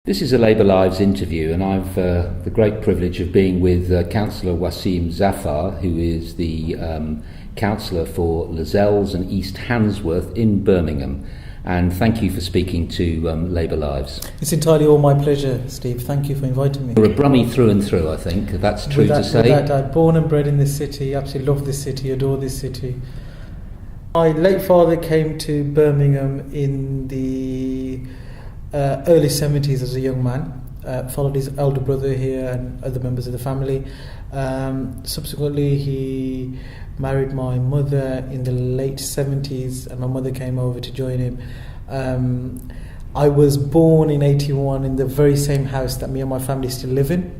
This is a Labour Lives interview, and I've the great privilege of being with Councillor Waseem Zaffar, who is the councillor for Lozells and East Handsworth in Birmingham. And thank you for speaking to Labour Lives. It's entirely all my pleasure, Steve. Thank you for inviting me. You're a Brummie through and through, I think. That's true to say. I'm born and bred in this city. Absolutely love this city, adore this city. My late father came to Birmingham in the early 70s as a young man. Followed his elder brother here and other members of the family. Subsequently, he married my mother in the late 70s, and my mother came over to join him. I was born in 81 in the very same house that me and my family still live in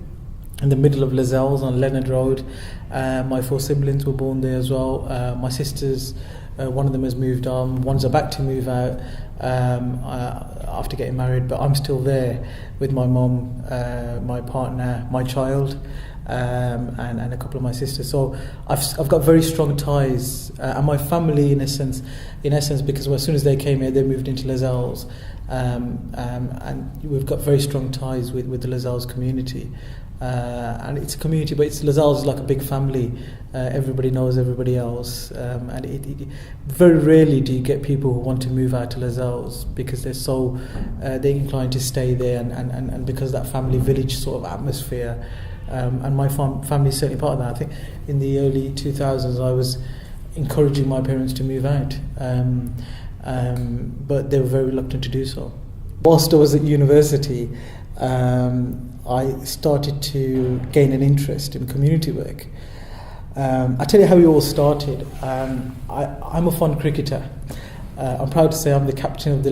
the middle of Lozells on Leonard Road. My four siblings were born there as well. My sisters, one of them has moved on, one's about to move out after getting married, but I'm still there with my mum, my partner, my child, and a couple of my sisters. So I've got very strong ties, and my family in essence, because as soon as they came here, they moved into Lozells, and we've got very strong ties with the Lozells community. And it's a community, but Lozells is like a big family. Everybody knows everybody else, and it very rarely do you get people who want to move out to Lozells because they're inclined to stay there, and because of that family village sort of atmosphere. And my family is certainly part of that. I think in the early 2000s I was encouraging my parents to move out, but they were very reluctant to do so. Whilst I was at university, I started to gain an interest in community work. I'll tell you how it all started. I'm a fond cricketer. I'm proud to say I'm the captain of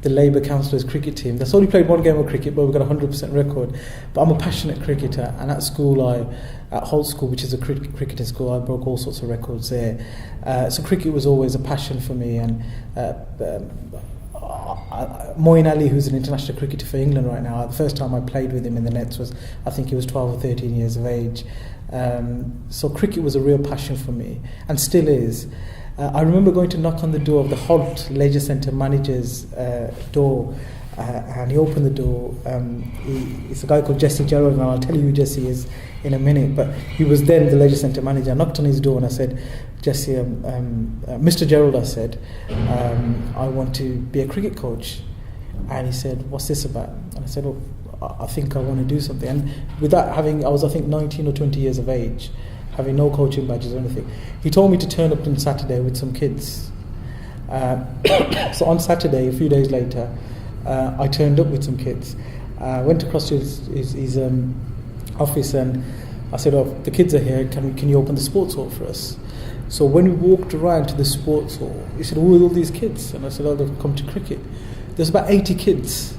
the Labour Councillors cricket team. That's only played one game of cricket, but we've got a 100% record. But I'm a passionate cricketer, and at school, at Holt School, which is a cricketing school, I broke all sorts of records there. So cricket was always a passion for me, and Moeen Ali, who's an international cricketer for England right now, the first time I played with him in the nets was, I think he was 12 or 13 years of age. So cricket was a real passion for me, and still is. I remember going to knock on the door of the Holt Leisure Centre manager's door, and he opened the door. It's a guy called Jesse Gerald, and I'll tell you who Jesse is in a minute, but he was then the Leisure Centre manager. I knocked on his door and I said, Jesse, Mr. Gerald, I said, I want to be a cricket coach. And he said, what's this about? And I said, well, I think I want to do something. And with that, I was 19 or 20 years of age, having no coaching badges or anything. He told me to turn up on Saturday with some kids. So on Saturday, a few days later, I turned up with some kids. Went across to his office, and I said, oh, the kids are here, can you open the sports hall for us? So when we walked around to the sports hall, he said, who are all these kids? And I said, oh, they've come to cricket. There's about 80 kids.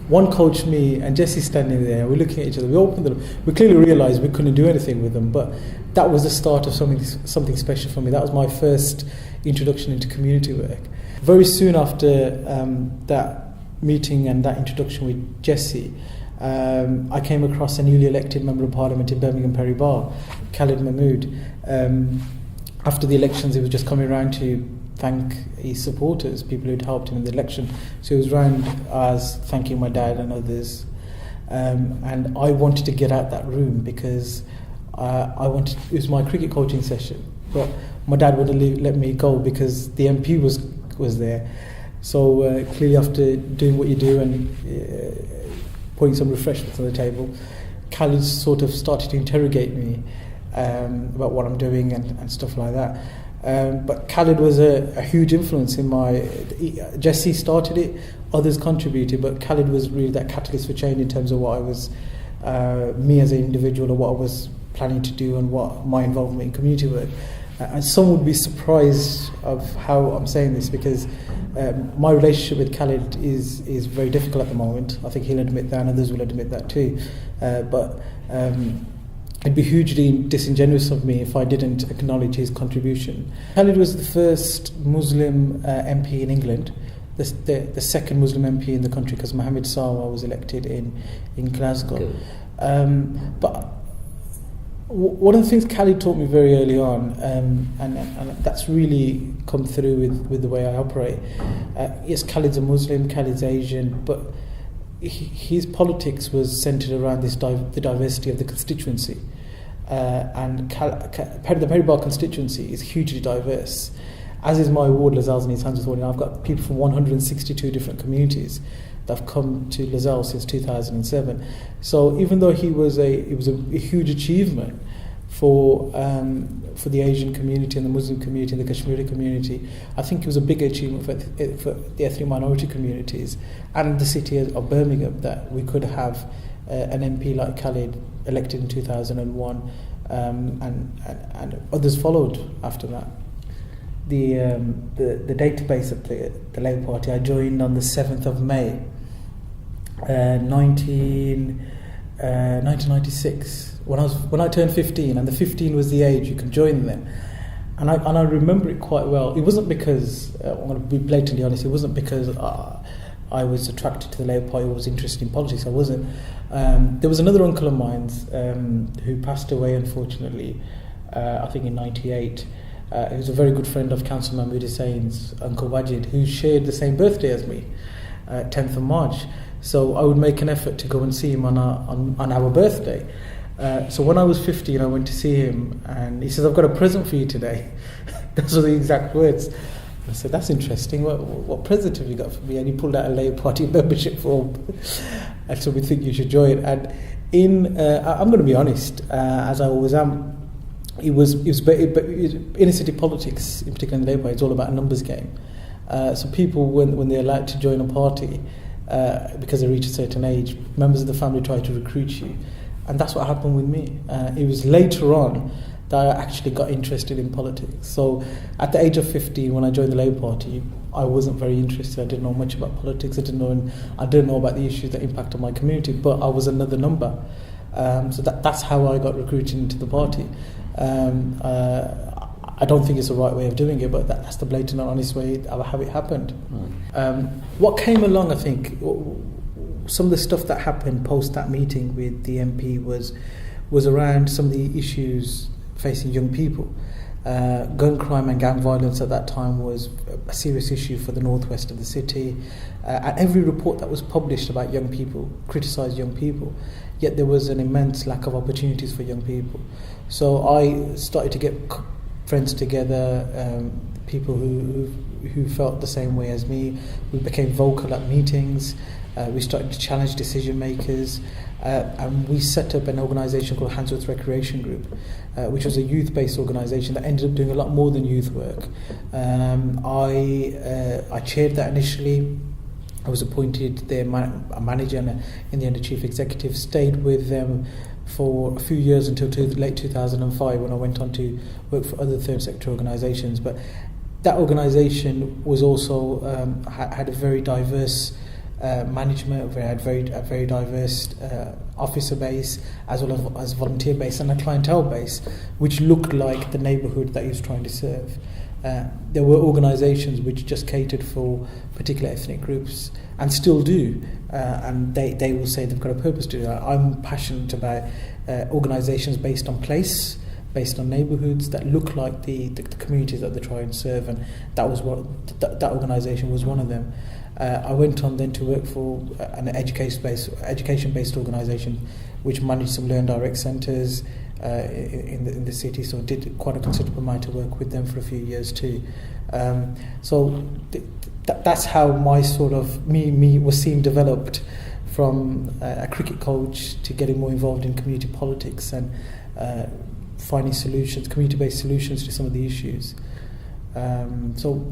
One coached me, and Jesse's standing there. We're looking at each other. We opened them. We clearly realised we couldn't do anything with them, but that was the start of something special for me. That was my first introduction into community work. Very soon after that meeting and that introduction with Jesse, I came across a newly elected Member of Parliament in Birmingham Perry Bar, Khalid Mahmood. After the elections, he was just coming around to thank his supporters, people who'd helped him in the election. So he was round as thanking my dad and others. And I wanted to get out that room because it was my cricket coaching session. But my dad wouldn't let me go because the MP was there. So clearly after doing what you do and putting some refreshments on the table, Khalid sort of started to interrogate me about what I'm doing and stuff like that. But Khalid was a huge influence in Jesse started it, others contributed, but Khalid was really that catalyst for change in terms of what I was, me as an individual, or what I was planning to do and what my involvement in community work. And some would be surprised of how I'm saying this because my relationship with Khalid is very difficult at the moment. I think he'll admit that, and others will admit that too. But it'd be hugely disingenuous of me if I didn't acknowledge his contribution. Khalid was the first Muslim MP in England, the second Muslim MP in the country, because Mohammed Sawa was elected in Glasgow. But one of the things Khalid taught me very early on, and that's really come through with the way I operate. Yes, Khalid's a Muslim, Khalid's Asian, but his politics was centred around the diversity of the constituency, and the Perry Bar constituency is hugely diverse, as is my ward, Lozells East Handsworth. I've got people from 162 different communities that have come to Lozells since 2007. So even though it was a huge achievement for the Asian community and the Muslim community and the Kashmiri community, I think it was a big achievement for the ethnic minority communities and the city of Birmingham that we could have an MP like Khalid elected in 2001, and others followed after that. The database of the Labour Party, I joined on the 7th of May 1996 when I turned 15, and the 15 was the age you can join then. And I remember it quite well. It wasn't because, I'm going to be blatantly honest, it wasn't because I was attracted to the Labour Party or was interested in politics. I wasn't. There was another uncle of mine who passed away, unfortunately, I think in 98. He was a very good friend of Councillor Mahmood Hussein's Uncle Wajid, who shared the same birthday as me, 10th of March. So I would make an effort to go and see him on our birthday. So when I was 15, I went to see him, and he says, "I've got a present for you today." Those were the exact words. I said, "That's interesting. What present have you got for me?" And he pulled out a Labour Party membership form. And so we think you should join. And I'm going to be honest, as I always am. It was inner city politics, in particular in Labour, it's all about a numbers game. So people, when they're allowed to join a party, because they reach a certain age, members of the family try to recruit you. And that's what happened with me. It was later on that I actually got interested in politics. So at the age of 15, when I joined the Labour Party, I wasn't very interested. I didn't know much about politics. I didn't know about the issues that impacted my community, but I was another number. So that's how I got recruited into the party. I don't think it's the right way of doing it, but that's the blatant and honest way of how it happened. Right. What came along, I think, some of the stuff that happened post that meeting with the MP was around some of the issues facing young people. Gun crime and gang violence at that time was a serious issue for the northwest of the city, and every report that was published about young people criticised young people, yet there was an immense lack of opportunities for young people. So I started to get friends together, people who felt the same way as me. We became vocal at meetings. We started to challenge decision makers, and we set up an organisation called Handsworth Recreation Group, which was a youth-based organisation that ended up doing a lot more than youth work. I chaired that initially. I was appointed their manager and in the end a chief executive. Stayed with them for a few years until late 2005 when I went on to work for other third sector organisations. But that organisation was also had a very diverse management. We had a very diverse officer base as well as volunteer base and a clientele base, which looked like the neighbourhood that he was trying to serve. There were organisations which just catered for particular ethnic groups and still do, and they will say they've got a purpose to do that. I'm passionate about organisations based on place, based on neighbourhoods that look like the communities that they try and serve, and that was that organisation was one of them. I went on then to work for an education-based organisation which managed some Learn Direct centres in the city, so I did quite a considerable amount of work with them for a few years too. So that's how my sort of Waseem developed from a cricket coach to getting more involved in community politics and finding solutions, community-based solutions to some of the issues. So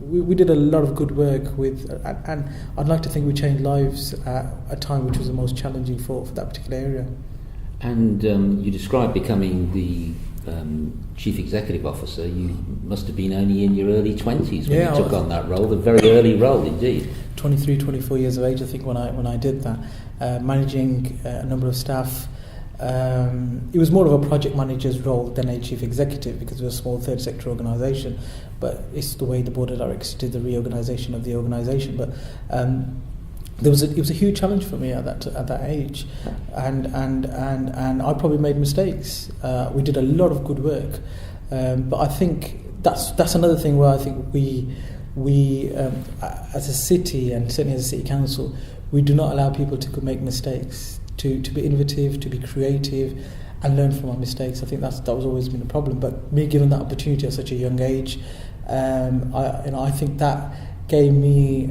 we did a lot of good work with, and I'd like to think we changed lives at a time which was the most challenging for that particular area. And you described becoming the chief executive officer. You must have been only in your early 20s when you took on that role, a very early role indeed. 23, 24 years of age, I think, when I did that. Managing a number of staff. It was more of a project manager's role than a chief executive because it was a small third sector organisation, but it's the way the board of directors did the reorganisation of the organisation. But it was a huge challenge for me at that age, and I probably made mistakes. We did a lot of good work, but I think that's another thing where I think we as a city and certainly as a city council, we do not allow people to make mistakes, to be innovative, to be creative, and learn from our mistakes. I think that was always been a problem. But me given that opportunity at such a young age, I think that gave me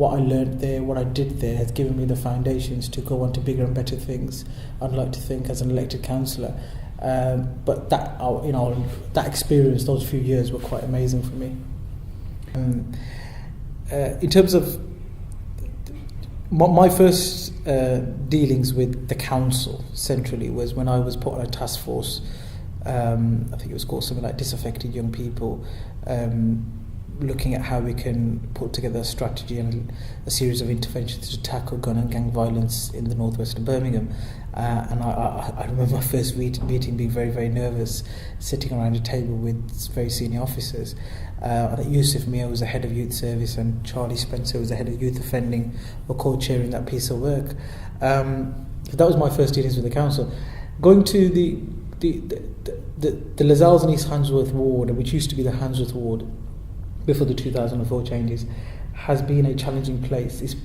what I learned there, what I did there, has given me the foundations to go on to bigger and better things. I'd like to think as an elected councillor. But that experience, those few years were quite amazing for me. In terms of my first dealings with the council centrally was when I was put on a task force. I think it was called something like Disaffected Young People, looking at how we can put together a strategy and a series of interventions to tackle gun and gang violence in the northwest of Birmingham. And I remember my first meeting being very, very nervous, sitting around a table with very senior officers. I think Yusuf Mia was the head of youth service and Charlie Spencer was the head of youth offending, were co-chairing that piece of work. That was my first dealings with the council. Going to the Lozells East Handsworth ward, which used to be the Handsworth ward before the 2004 changes, has been a challenging place.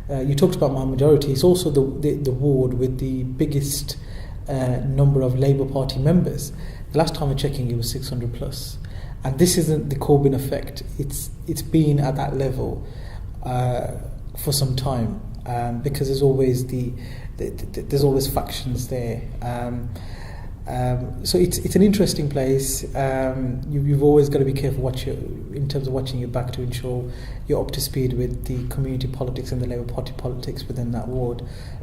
You talked about my majority. It's also the ward with the biggest number of Labour Party members. The last time I checked, it was 600 plus. And this isn't the Corbyn effect. It's been at that level for some time, because there's always there's always factions there. So it's an interesting place. You've always got to be careful in terms of watching your back to ensure you're up to speed with the community politics and the Labour Party politics within that ward.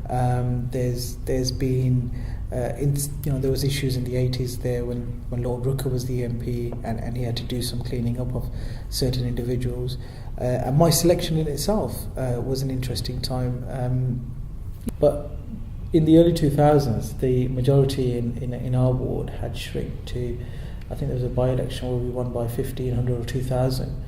There's been there was issues in the 80s there when Lord Rooker was the MP and he had to do some cleaning up of certain individuals. And my selection in itself was an interesting time. But in the early 2000s, the majority in our ward had shrunk to, I think there was a by-election where we won by 1,500 or 2,000.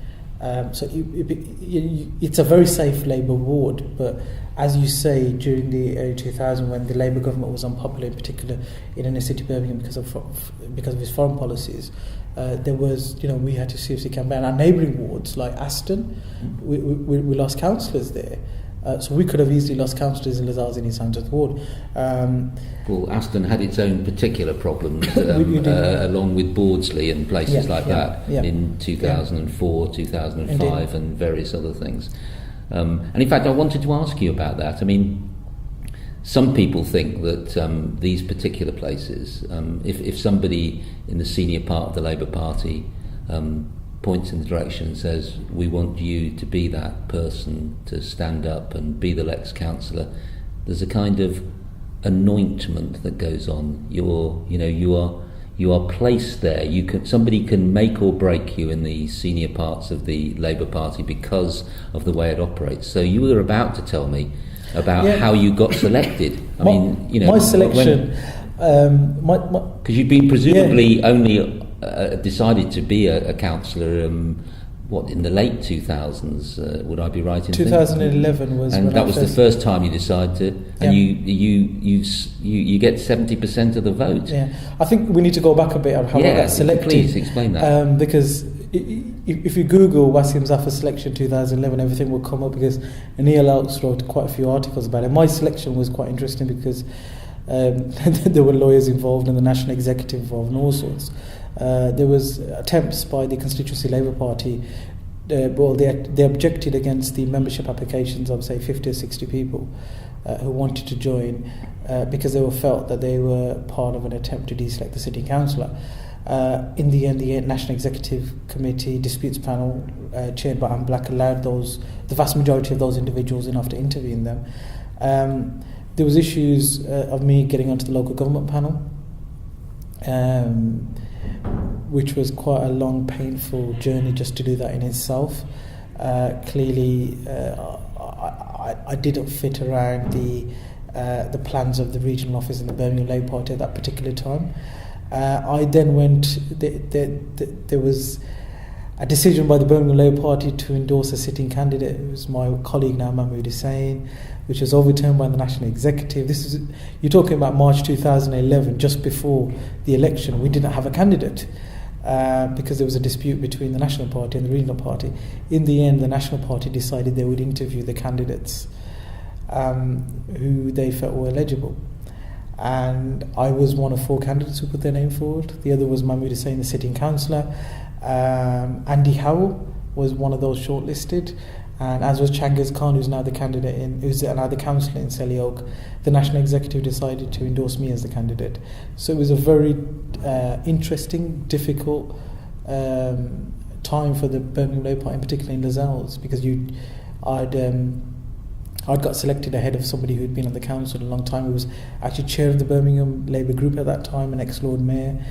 So it's a very safe Labour ward, but as you say, during the early 2000s, when the Labour government was unpopular, in particular in inner city Birmingham because of his foreign policies, there was, we had to seriously campaign. Our neighbouring wards like Aston, we lost councillors there. So we could have easily lost councillors in Lozells in East Handsworth ward. Well, Aston had its own particular problems, along with Bordsley and places that in 2004, 2005, Indeed. And various other things. And in fact, I wanted to ask you about that. I mean, some people think that these particular places, if somebody in the senior part of the Labour Party points in the direction and says, we want you to be that person to stand up and be the next councillor, there's a kind of anointment that goes on. You are placed there. Somebody can make or break you in the senior parts of the Labour Party because of the way it operates. So you were about to tell me about how you got selected. My selection, because you've been presumably only decided to be a councillor in the late 2000s, would I be right in 2011 was, and that was the first time you decided to, and you get 70% of the vote. I think we need to go back a bit on how I got selected. Please explain that. Because if you Google Waseem Zaffar selection 2011, everything will come up, because Neil Elks wrote quite a few articles about it. My selection was quite interesting because there were lawyers involved and the national executive involved and all sorts. There was attempts by the constituency Labour Party. They objected against the membership applications of, say, 50 or 60 people who wanted to join because they felt that they were part of an attempt to deselect the sitting councillor. In the end, the National Executive Committee Disputes Panel, chaired by Anne Black, allowed the vast majority of those individuals enough to intervene them. There was issues of me getting onto the local government panel, which was quite a long, painful journey just to do that in itself. Clearly, I didn't fit around the plans of the regional office in the Birmingham Labour Party at that particular time. I then went. There was a decision by the Birmingham Labour Party to endorse a sitting candidate. It was my colleague now, Mahmoud Hussain, which was overturned by the National Executive. You're talking about March 2011, just before the election. We didn't have a candidate because there was a dispute between the National Party and the Regional Party. In the end, the National Party decided they would interview the candidates. who they felt were eligible. And I was one of 4 candidates who put their name forward. The other was Mahmood Hussain, the sitting councillor. Andy Howell was one of those shortlisted, and as was Changiz Khan, who's now the councillor in Selly Oak. The National Executive decided to endorse me as the candidate. So it was a very interesting, difficult time for the Birmingham Labour Party, in particular in Lozells, because I'd got selected ahead of somebody who'd been on the council a long time, who was actually chair of the Birmingham Labour group at that time, an ex-Lord Mayor,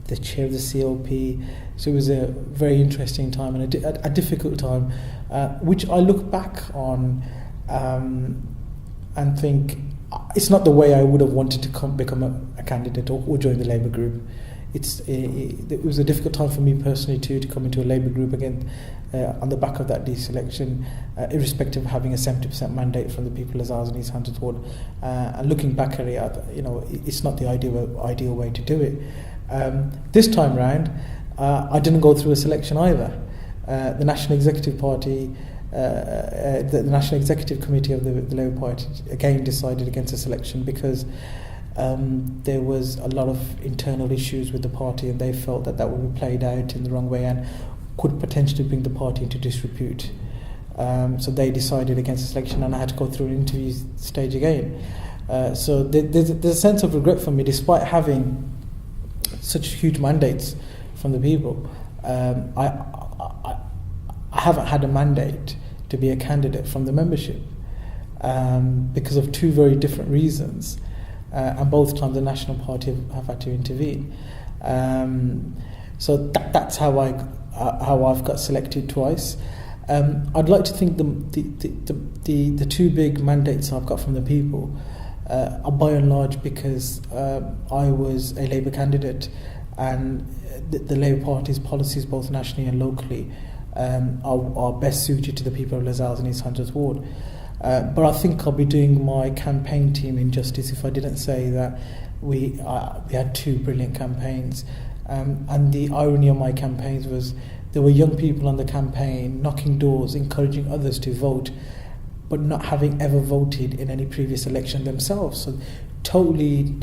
the chair of the CLP. So it was a very interesting time and a difficult time, which I look back on and think it's not the way I would have wanted to become a candidate or join the Labour group. It was a difficult time for me personally too, to come into a Labour group again on the back of that deselection, irrespective of having a 70% mandate from the people of Lozells and East Handsworth Ward. And looking back at it, it's not the ideal way to do it. This time round, I didn't go through a selection either. The National Executive Party, the National Executive Committee of the Labour Party again decided against a selection because there was a lot of internal issues with the party, and they felt that would be played out in the wrong way and could potentially bring the party into disrepute. So they decided against the selection, and I had to go through an interview stage again. So there's a sense of regret for me, despite having such huge mandates from the people. I haven't had a mandate to be a candidate from the membership because of 2 very different reasons. And both times the National Party have had to intervene. So that's how I've got selected twice. I'd like to think the 2 big mandates I've got from the people are by and large because I was a Labour candidate, and the Labour Party's policies, both nationally and locally, are best suited to the people of Lozells and East Handsworth Ward. But I think I'll be doing my campaign team injustice if I didn't say that we had 2 brilliant campaigns. And the irony of my campaigns was there were young people on the campaign knocking doors, encouraging others to vote, but not having ever voted in any previous election themselves. So totally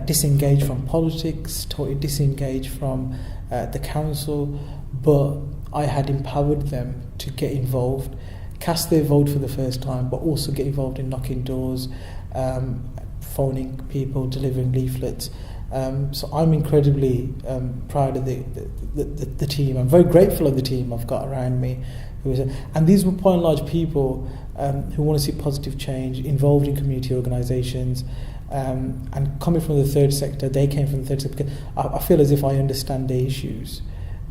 disengaged from politics, totally disengaged from the council, but I had empowered them to get involved, cast their vote for the first time, but also get involved in knocking doors, phoning people, delivering leaflets. So I'm incredibly proud of the team. I'm very grateful of the team I've got around me. And these were by and large people who want to see positive change, involved in community organisations, and coming from the third sector. They came from the third sector. I feel as if I understand their issues,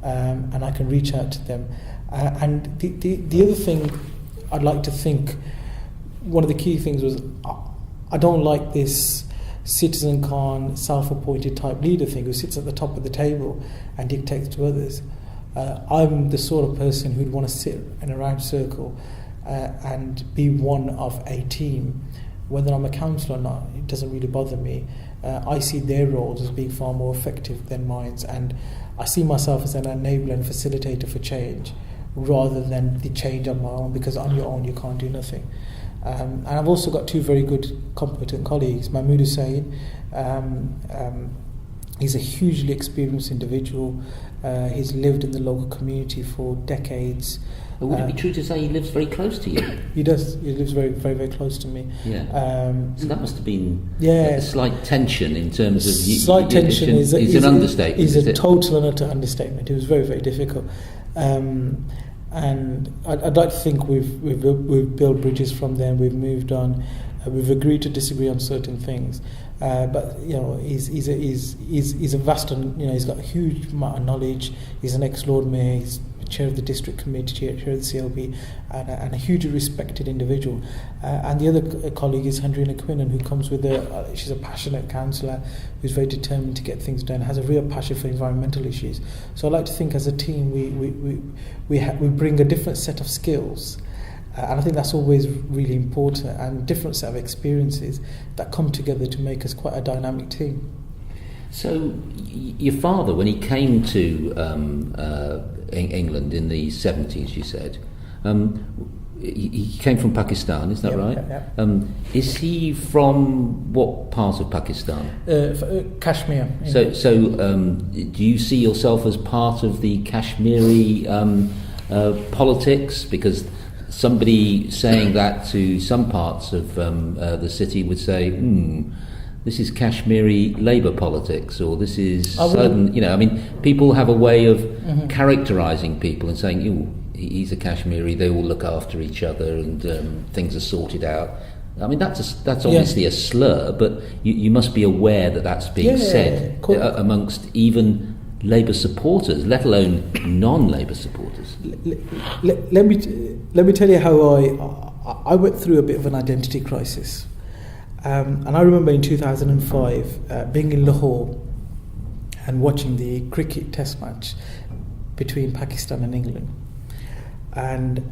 and I can reach out to them. And the other thing I'd like to think, one of the key things was I don't like this citizen Khan, self-appointed type leader thing who sits at the top of the table and dictates to others. I'm the sort of person who'd want to sit in a round circle and be one of a team. Whether I'm a councillor or not, it doesn't really bother me. I see their roles as being far more effective than mine, and I see myself as an enabler and facilitator for change rather than the change on my own, because on your own you can't do nothing. And I've also got 2 very good, competent colleagues. Mahmood Hussain, he's a hugely experienced individual. He's lived in the local community for decades. But would it be true to say he lives very close to you? He does. He lives very, very, very close to me. Yeah. So that must have been a slight tension in terms of... Slight tension is an understatement. Is a total and utter understatement. It was very, very difficult. And I'd like to think we've built bridges from there. We've moved on. We've agreed to disagree on certain things. But he's a vast, he's got a huge amount of knowledge. He's an ex-Lord Mayor. He's chair of the district committee, chair of the CLP, and a hugely respected individual. And the other colleague is Hendrina Quinnan, who comes with she's a passionate councillor who's very determined to get things done, has a real passion for environmental issues. So I like to think as a team we bring a different set of skills, and I think that's always really important, and different set of experiences that come together to make us quite a dynamic team. So your father, when he came to England in the 70s, you said, he came from Pakistan, is that Yeah, right? yeah. Is he from what part of Pakistan? Kashmir. Do you see yourself as part of the Kashmiri politics? Because somebody saying that to some parts of the city would say, this is Kashmiri Labour politics, or this is people have a way of characterising people and saying, he's a Kashmiri, they all look after each other and things are sorted out. I mean, that's obviously a slur, but you must be aware that that's being said amongst even Labour supporters, let alone non-Labour supporters. Let me tell you how I went through a bit of an identity crisis. And I remember in 2005 being in Lahore and watching the cricket test match between Pakistan and England. And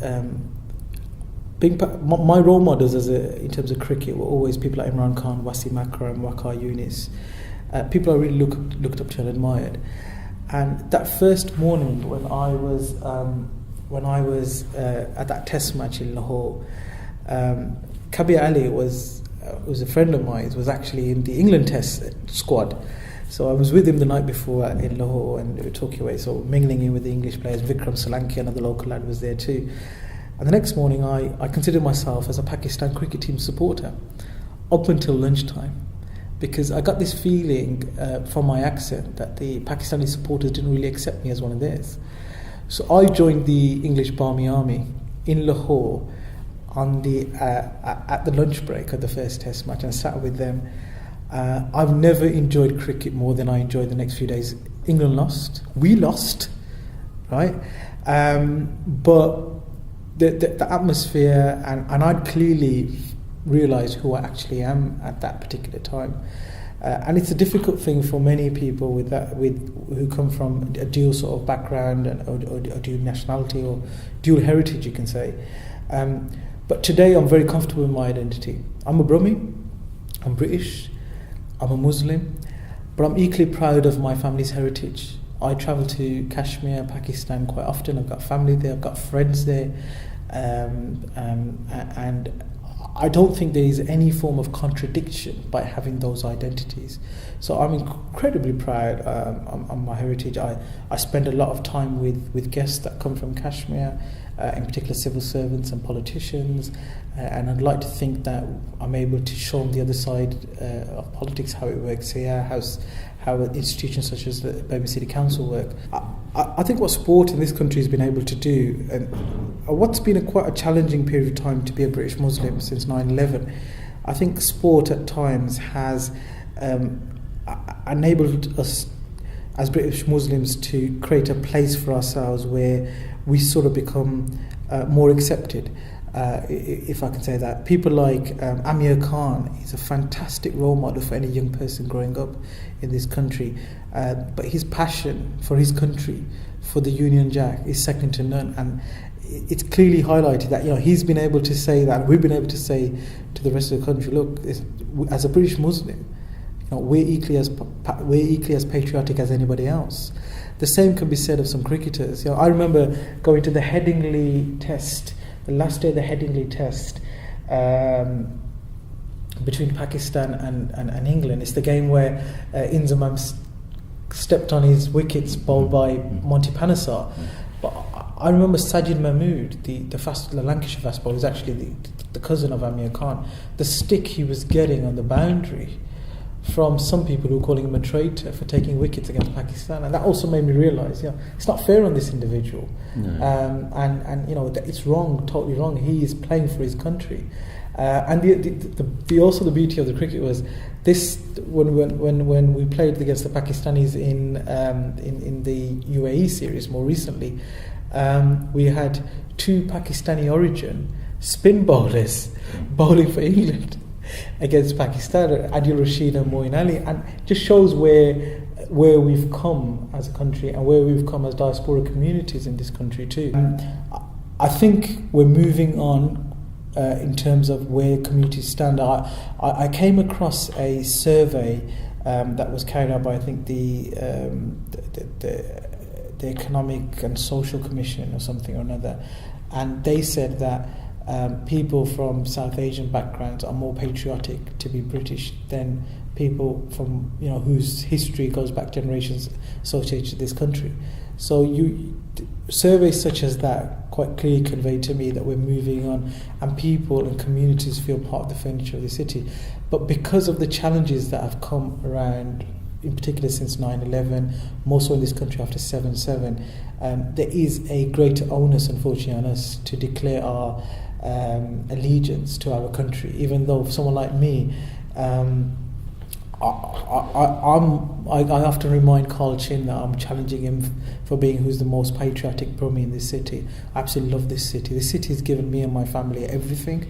my role models in terms of cricket were always people like Imran Khan, Waseem Zaffar and Waqar Younis. People I really looked up to and admired. And that first morning when I was at that test match in Lahore, Kabir Ali was a friend of mine, was actually in the England test squad. So I was with him the night before in Lahore, and we were talking away, so mingling in with the English players. Vikram Solanki, another local lad, was there too. And the next morning I considered myself as a Pakistan cricket team supporter up until lunchtime, because I got this feeling from my accent that the Pakistani supporters didn't really accept me as one of theirs. So I joined the English Barmy Army in Lahore at the lunch break of the first test match, and sat with them. I've never enjoyed cricket more than I enjoyed the next few days. England lost. We lost, right? But the atmosphere, and I'd clearly realised who I actually am at that particular time. And it's a difficult thing for many people who come from a dual sort of background or dual nationality or dual heritage, you can say. But today I'm very comfortable with my identity. I'm a Brummie, I'm British, I'm a Muslim, but I'm equally proud of my family's heritage. I travel to Kashmir, Pakistan quite often. I've got family there, I've got friends there, and I don't think there is any form of contradiction by having those identities. So I'm incredibly proud on my heritage. I spend a lot of time with guests that come from Kashmir, in particular civil servants and politicians, and I'd like to think that I'm able to show them the other side of politics, how it works here, how institutions such as the Birmingham City Council work. I think what sport in this country has been able to do, and what's been quite a challenging period of time to be a British Muslim since 9/11, I think sport at times has enabled us as British Muslims to create a place for ourselves where we sort of become more accepted, if I can say that. People like Amir Khan is a fantastic role model for any young person growing up in this country, but his passion for his country, for the Union Jack, is second to none, and it's clearly highlighted that he's been able to say that, and we've been able to say to the rest of the country, look, as a British Muslim, we're equally as patriotic as anybody else. The same can be said of some cricketers. I remember going to the Headingley Test, the last day of the Headingley Test, between Pakistan and England. It's the game where Inzamam stepped on his wickets bowled by Monty Panesar. But I remember Sajid Mahmood, the Lancashire fast bowler, is actually the cousin of Amir Khan. The stick he was getting on the boundary from some people who were calling him a traitor for taking wickets against Pakistan, and that also made me realise, it's not fair on this individual. No. And it's wrong, totally wrong. He is playing for his country, and the beauty of the cricket was this: when we played against the Pakistanis in the UAE series more recently, we had two Pakistani origin spin bowlers bowling for England against Pakistan, Adil Rashid and Moeen Ali, and just shows where we've come as a country and where we've come as diaspora communities in this country too. I think we're moving on in terms of where communities stand. I came across a survey that was carried out by, I think, the Economic and Social Commission or something or another, and they said that people from South Asian backgrounds are more patriotic to be British than people from, whose history goes back generations associated to this country. So surveys such as that quite clearly convey to me that we're moving on, and people and communities feel part of the furniture of the city. But because of the challenges that have come around, in particular since 9/11, more so in this country after 7/7, there is a greater onus, unfortunately, on us to declare our allegiance to our country. Even though for someone like me, I often remind Carl Chin that I'm challenging him for being who's the most patriotic Brummie in this city. I absolutely love this city. This city has given me and my family everything,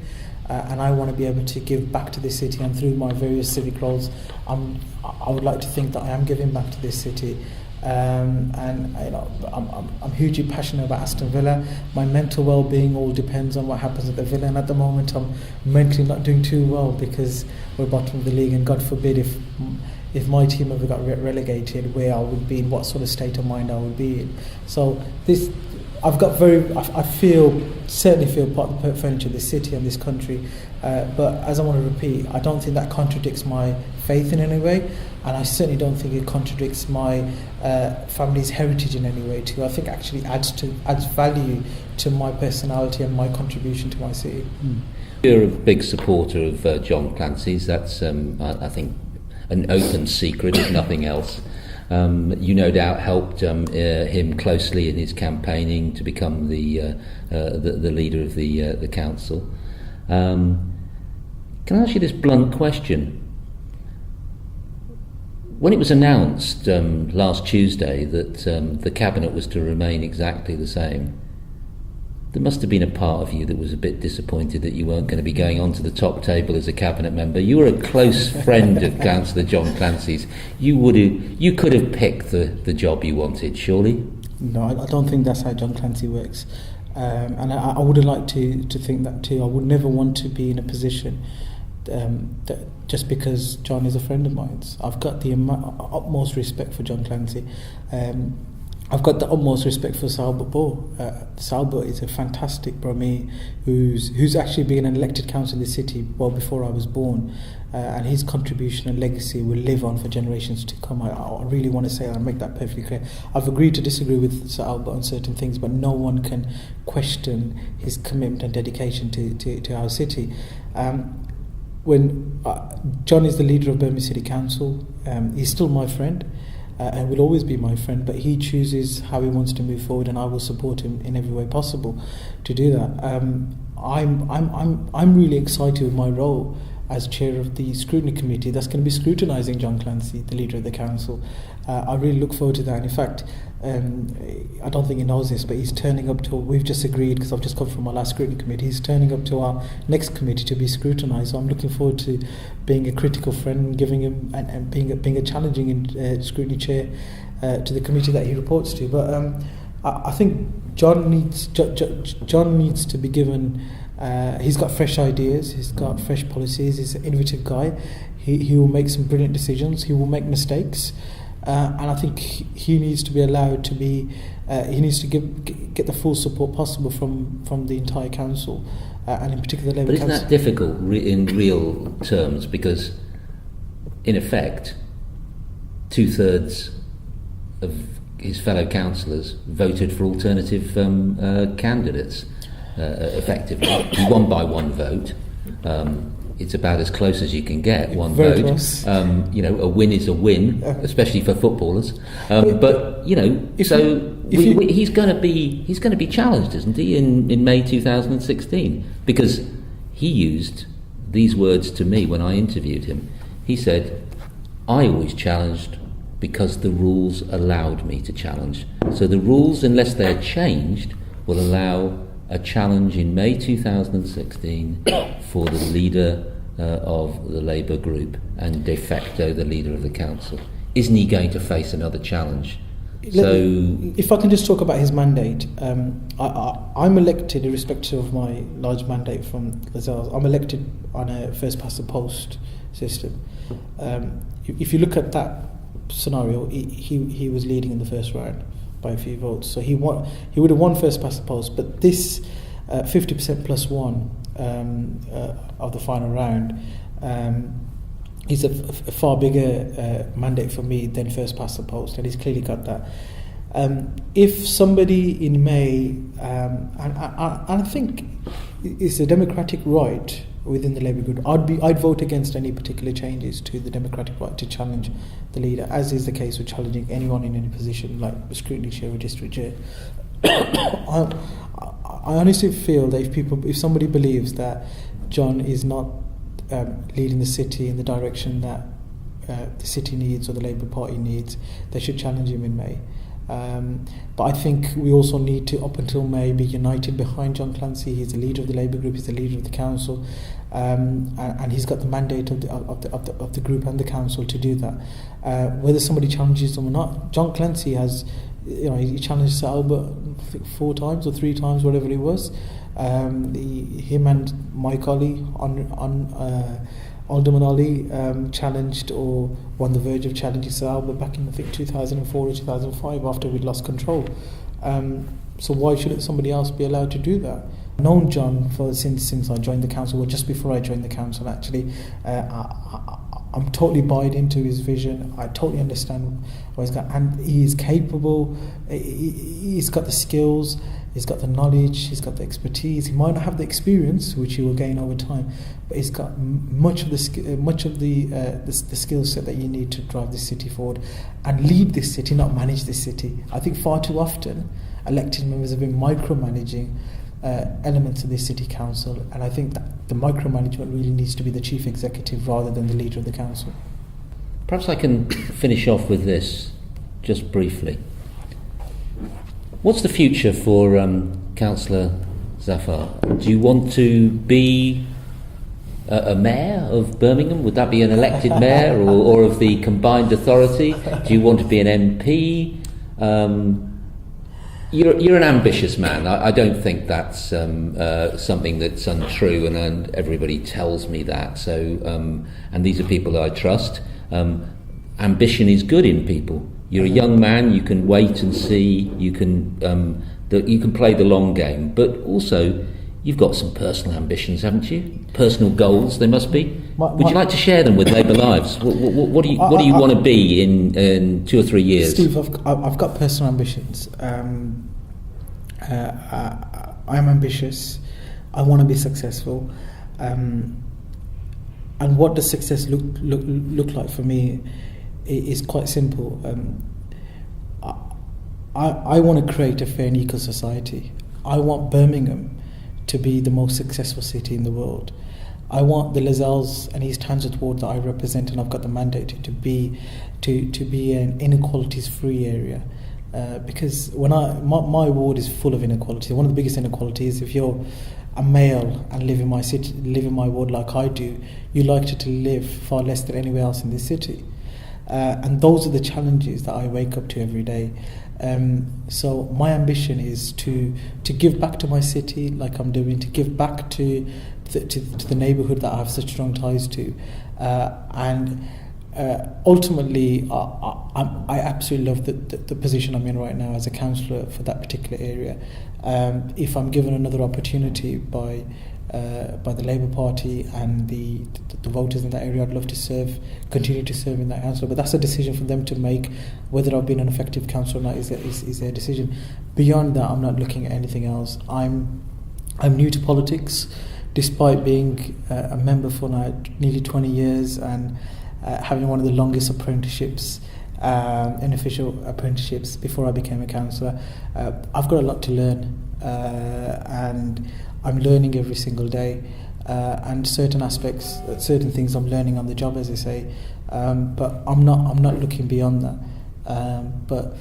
and I want to be able to give back to this city. And through my various civic roles, I would like to think that I am giving back to this city. And I'm hugely passionate about Aston Villa. My mental well-being all depends on what happens at the Villa, and at the moment I'm mentally not doing too well because we're bottom of the league, and God forbid if my team ever got relegated, where I would be, in what sort of state of mind I would be in. So this, I certainly feel part of the furniture of this city and this country, but as I want to repeat, I don't think that contradicts my faith in any way, and I certainly don't think it contradicts my family's heritage in any way too. I think actually adds value to my personality and my contribution to my city. You're a big supporter of John Clancy's. That's I think an open secret, if nothing else. You no doubt helped him closely in his campaigning to become the leader of the council. Can I ask you this blunt question? When it was announced last Tuesday that the cabinet was to remain exactly the same, there must have been a part of you that was a bit disappointed that you weren't going to be going on to the top table as a cabinet member. You were a close friend of Councillor John Clancy's. You could have picked the job you wanted, surely? No, I don't think that's how John Clancy works. And I would like to think that too. I would never want to be in a position that just because John is a friend of mine. I've got the utmost respect for John Clancy. I've got the utmost respect for Salbert Bo. Salbert is a fantastic Brummie who's actually been an elected councillor in the city well before I was born, and his contribution and legacy will live on for generations to come. I really want to say that and make that perfectly clear. I've agreed to disagree with Sir Albert on certain things, but no one can question his commitment and dedication to our city. When John is the leader of Birmingham City Council, he's still my friend. And will always be my friend, but he chooses how he wants to move forward, and I will support him in every way possible to do that. I'm really excited with my role as chair of the scrutiny committee that's going to be scrutinising John Clancy, the leader of the council. I really look forward to that. And in fact, I don't think he knows this, but he's turning up to, we've just agreed, because I've just come from my last scrutiny committee, he's turning up to our next committee to be scrutinised. So I'm looking forward to being a critical friend and giving him and being a challenging scrutiny chair to the committee that he reports to. But I think John needs to be given. He's got fresh ideas, he's got fresh policies, he's an innovative guy. He will make some brilliant decisions, he will make mistakes, and I think he needs to be allowed to be, he needs to get the full support possible from the entire council, and in particular the Labour Council. But isn't that difficult in real terms, because in effect 2/3 of his fellow councillors voted for alternative candidates? Effectively, he won by one vote. It's about as close as you can get. One Very vote. Close. A win is a win, especially for footballers. But he's going to be challenged, isn't he? In May 2016, because he used these words to me when I interviewed him. He said, "I always challenged because the rules allowed me to challenge. So the rules, unless they're changed, will allow a challenge in May 2016 for the leader of the Labour group and de facto the leader of the council." Isn't he going to face another challenge? If I can just talk about his mandate, I'm elected, irrespective of my large mandate from Lozells, I'm elected on a first past the post system. If you look at that scenario, he was leading in the first round by a few votes, so he would have won first past the post. But this, 50% plus one of the final round is a far bigger mandate for me than first past the post, and he's clearly got that. If somebody in May, and I think it's a democratic right within the Labour group, I'd vote against any particular changes to the democratic right to challenge the leader, as is the case with challenging anyone in any position like the scrutiny chair or district chair. I honestly feel that if somebody believes that John is not leading the city in the direction that the city needs or the Labour Party needs, they should challenge him in May. But I think we also need to, up until May, be united behind John Clancy. He's the leader of the Labour group, he's the leader of the council, and he's got the mandate of the group and the council to do that. Whether somebody challenges them or not, John Clancy has, he challenged Sir Albert, I think 4 times or 3 times, whatever it was. Him and Mike Ollie on Alderman Ollie challenged or were on the verge of challenging Sir Albert back in, I think, 2004 or 2005 after we'd lost control. So why shouldn't somebody else be allowed to do that? I've known John since I joined the council, or just before I joined the council actually. I'm totally buying into his vision. I totally understand what he's got, and he is capable. He's got the skills, he's got the knowledge, he's got the expertise. He might not have the experience, which he will gain over time, but he's got much of the skill set that you need to drive this city forward and lead this city, not manage this city. I think far too often elected members have been micromanaging elements of this city council, and I think that the micromanagement really needs to be the chief executive rather than the leader of the council. Perhaps I can finish off with this just briefly. What's the future for Councillor Zaffar? Do you want to be a mayor of Birmingham? Would that be an elected mayor or of the combined authority? Do you want to be an MP? You're an ambitious man. I don't think that's something that's untrue, and everybody tells me that. So, and these are people that I trust. Ambition is good in people. You're a young man. You can wait and see. You can play the long game, but also you've got some personal ambitions, haven't you? Personal goals. They must be. Would you like to share them with Labour Lives? What do you want to be in 2 or 3 years? Steve, I've got personal ambitions. I'm ambitious. I want to be successful. And what does success look like for me? Is quite simple. I want to create a fair and equal society. I want Birmingham to be the most successful city in the world. I want the Lozells and East Handsworth ward that I represent, and I've got the mandate to be an inequalities-free area. Because my ward is full of inequality. One of the biggest inequalities, if you're a male and live in my city, live in my ward like I do, you're likely to live far less than anywhere else in this city. And those are the challenges that I wake up to every day. So my ambition is to give back to my city, like I'm doing, to give back to the neighbourhood that I have such strong ties to, and ultimately, I absolutely love the position I'm in right now as a councillor for that particular area. If I'm given another opportunity by the Labour Party and the voters in that area, I'd love to continue to serve in that council. But that's a decision for them to make. Whether I've been an effective councillor or not is their decision. Beyond that, I'm not looking at anything else. I'm new to politics, despite being a member for now nearly 20 years and having one of the longest apprenticeships, unofficial apprenticeships, before I became a councillor. I've got a lot to learn, and I'm learning every single day, and certain things I'm learning on the job, as I say. But I'm not looking beyond that. But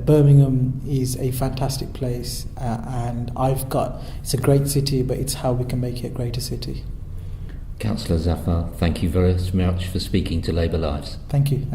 Birmingham is a fantastic place, and it's a great city, but it's how we can make it a greater city. Councillor Zaffar, thank you very much for speaking to Labour Lives. Thank you.